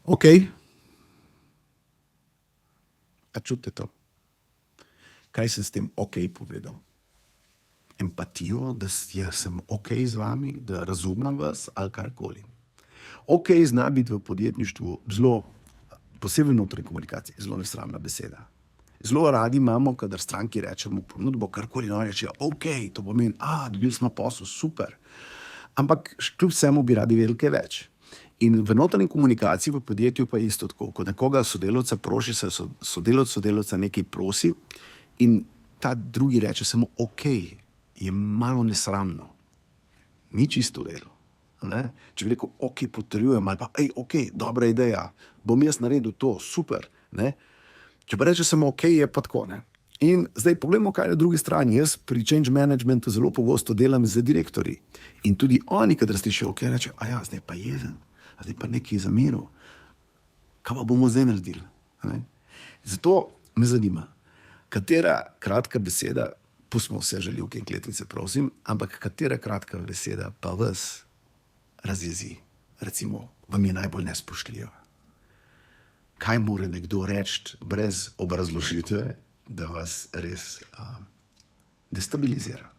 Ok. A čutite to? Kaj sem s tem ok povedal? Empatijo, da sem ok z vami, da razumem vas ali karkoli. Ok zna biti v podjetništvu zelo, posebej v notranji komunikaciji, zelo nesramna beseda. Zelo radi imamo, kadar stranki rečemo ponudbo, karkoli no reče, ok, to pomeni, dobili smo posel, super. Ampak kljub vsemu bi radi vedeli kaj več. In v notranji komunikaciji v podjetju pa je isto tako, ko nekoga sodelavca proši, se sodelavca nekaj prosi in ta drugi reče samo ok, je malo nesramno. Ni čisto v redu. Če bi rekel, ok, potrjujem, ali pa, ok, dobra ideja, bom jaz naredil to, super. Če pa reče samo ok, je pa tako. In zdaj pogledamo, kaj je na drugi strani. Jaz pri change managementu zelo pogosto delam z direktorji. In tudi oni, kadar slišijo ok, reče, zdaj pa jezen, zdaj pa nekaj zameril. Kaj pa bomo zdaj naredili? Zato me zanima, katera kratka beseda, pustimo vse žaljivke in kletvice, prosim, ampak katera kratka beseda pa vas razjezi, recimo, vam je najbolj nespoštljiva. Kaj mora nekdo reči brez obrazložitve, da vas res destabilizira?